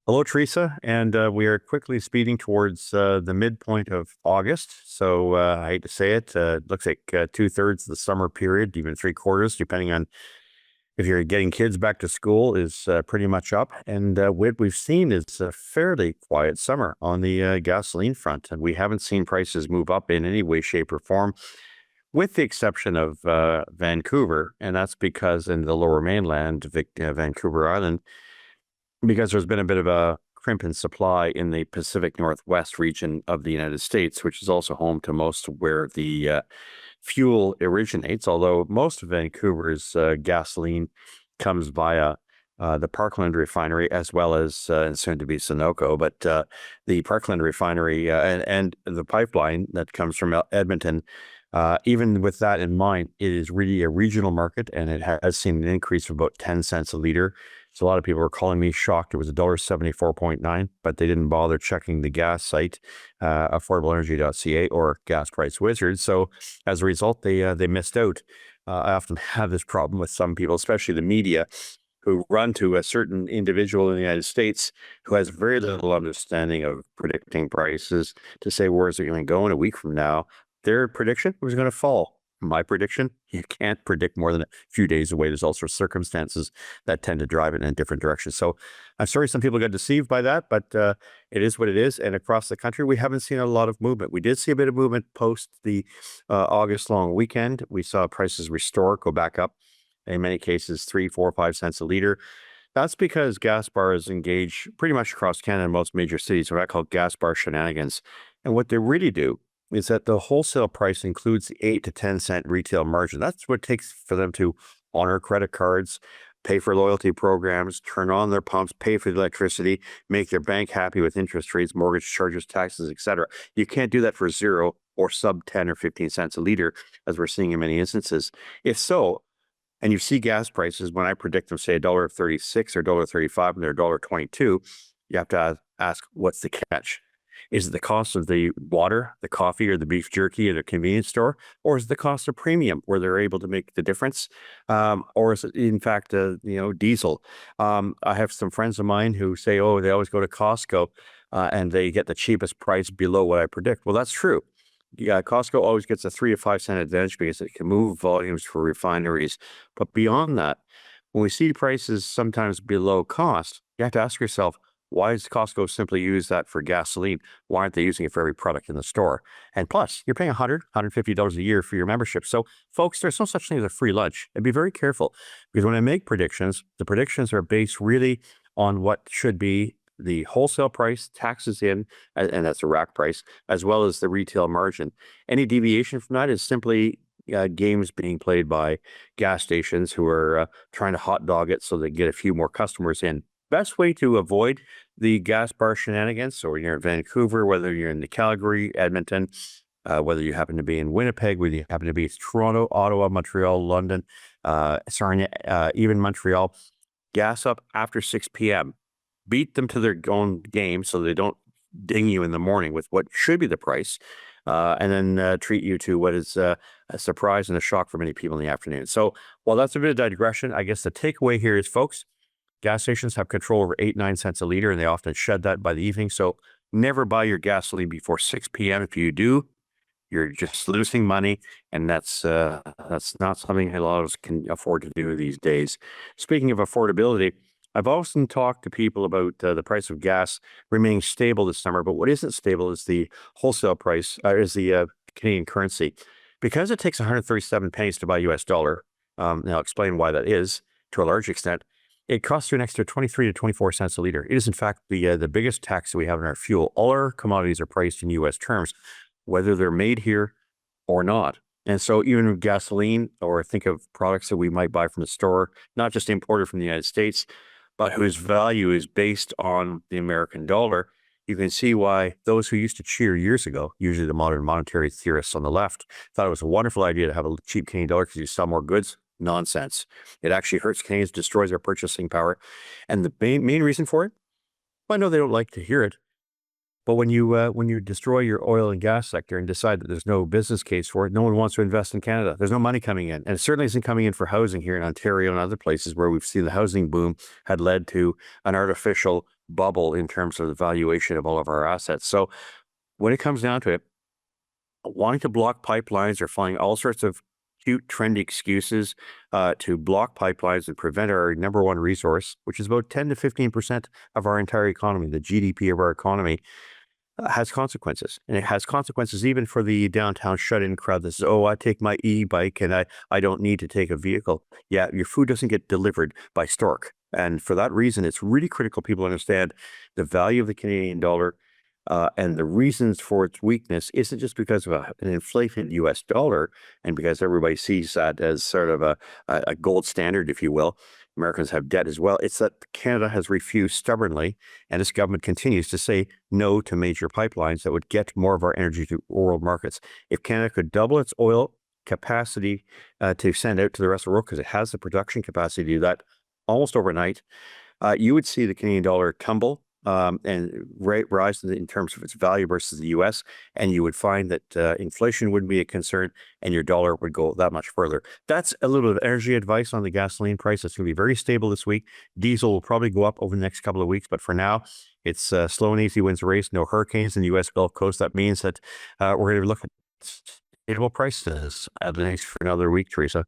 Hello, Teresa, and we are quickly speeding towards the midpoint of August. So I hate to say it, looks like 2/3 of the summer period, even 3/4, depending on if you're getting kids back to school, is pretty much up. And what we've seen is a fairly quiet summer on the gasoline front, and we haven't seen prices move up in any way, shape, or form, with the exception of Vancouver, and that's because in the Lower Mainland, Vancouver Island, because there's been a bit of a crimp in supply in the Pacific Northwest region of the United States, which is also home to most where the fuel originates, although most of Vancouver's gasoline comes via the Parkland refinery, as well as and soon to be Sunoco. But the Parkland refinery and the pipeline that comes from Edmonton, even with that in mind, it is really a regional market, and it has seen an increase of about 10 cents a liter. So a lot of people were calling me shocked. It was $1.74.9, but they didn't bother checking the gas site, affordableenergy.ca or Gas Price Wizard. So as a result, they missed out. I often have this problem with some people, especially the media, who run to a certain individual in the United States who has very little understanding of predicting prices to say, where's it going to go in a week from now? Their prediction was going to fall. My prediction, you can't predict more than a few days away. There's also circumstances that tend to drive it in a different direction. So I'm sorry some people got deceived by that, but it is what it is. And across the country, we haven't seen a lot of movement. We did see a bit of movement post the August long weekend. We saw prices restore, go back up, in many cases, 3, 4, 5 cents a liter. That's because gas bars engage pretty much across Canada in most major cities, what I call gas bar shenanigans. And what they really do is that the wholesale price includes the 8 to 10 cent retail margin. That's what it takes for them to honor credit cards, pay for loyalty programs, turn on their pumps, pay for the electricity, make their bank happy with interest rates, mortgage charges, taxes, etc. You can't do that for zero or sub 10 or 15 cents a liter, as we're seeing in many instances. If so, and you see gas prices, when I predict them, say $1.36 or $1.35, and they're $1.22, you have to ask, what's the catch? Is it the cost of the water, the coffee, or the beef jerky at a convenience store? Or is it the cost of premium where they're able to make the difference? Or is it, in fact, diesel? I have some friends of mine who say, oh, they always go to Costco and they get the cheapest price below what I predict. Well, that's true. Yeah, Costco always gets a 3 to 5 cent advantage because it can move volumes for refineries. But beyond that, when we see prices sometimes below cost, you have to ask yourself, why does Costco simply use that for gasoline? Why aren't they using it for every product in the store? And plus, you're paying $100, $150 a year for your membership. So, folks, there's no such thing as a free lunch. And be very careful, because when I make predictions, the predictions are based really on what should be the wholesale price, taxes in, and that's the rack price, as well as the retail margin. Any deviation from that is simply games being played by gas stations who are trying to hot dog it so they get a few more customers in. Best way to avoid the gas bar shenanigans, so when you're in Vancouver, whether you're in the Calgary, Edmonton, whether you happen to be in Winnipeg, whether you happen to be in Toronto, Ottawa, Montreal, London, even Montreal, gas up after 6 p.m. Beat them to their own game so they don't ding you in the morning with what should be the price, and then treat you to what is a surprise and a shock for many people in the afternoon. So while that's a bit of digression, I guess the takeaway here is, folks, gas stations have control over 8, 9 cents a liter, and they often shed that by the evening. So never buy your gasoline before 6 p.m. If you do, you're just losing money, and that's not something a lot of us can afford to do these days. Speaking of affordability, I've often talked to people about the price of gas remaining stable this summer, but what isn't stable is the wholesale price, is the Canadian currency. Because it takes 137 pennies to buy a US dollar, and I'll explain why that is to a large extent. It costs you an extra 23 to 24 cents a liter. It is, in fact, the biggest tax that we have in our fuel. All our commodities are priced in U.S. terms, whether they're made here or not. And so even gasoline, or think of products that we might buy from the store, not just imported from the United States, but whose value is based on the American dollar, you can see why those who used to cheer years ago, usually the modern monetary theorists on the left, thought it was a wonderful idea to have a cheap Canadian dollar because you sell more goods. Nonsense. It actually hurts Canadians, destroys their purchasing power. And the main reason for it, well, I know they don't like to hear it, but when you destroy your oil and gas sector and decide that there's no business case for it, no one wants to invest in Canada. There's no money coming in. And it certainly isn't coming in for housing here in Ontario and other places where we've seen the housing boom had led to an artificial bubble in terms of the valuation of all of our assets. So when it comes down to it, wanting to block pipelines or finding all sorts of cute, trendy excuses to block pipelines and prevent our number one resource, which is about 10 to 15% of our entire economy, the GDP of our economy, has consequences. And it has consequences even for the downtown shut-in crowd that says, oh, I take my e-bike and I don't need to take a vehicle. Yeah, your food doesn't get delivered by stork. And for that reason, it's really critical people understand the value of the Canadian dollar. And the reasons for its weakness isn't just because of an inflated US dollar and because everybody sees that as sort of a gold standard, if you will. Americans have debt as well. It's that Canada has refused stubbornly, and this government continues to say no to major pipelines that would get more of our energy to world markets. If Canada could double its oil capacity to send out to the rest of the world, because it has the production capacity to do that almost overnight, you would see the Canadian dollar tumble and rise in terms of its value versus the US. And you would find that inflation wouldn't be a concern and your dollar would go that much further. That's a little bit of energy advice on the gasoline price. It's going to be very stable this week. Diesel will probably go up over the next couple of weeks, but for now, it's slow and easy wins the race. No hurricanes in the US Gulf Coast. That means that we're going to look at stable prices at the next for another week, Teresa.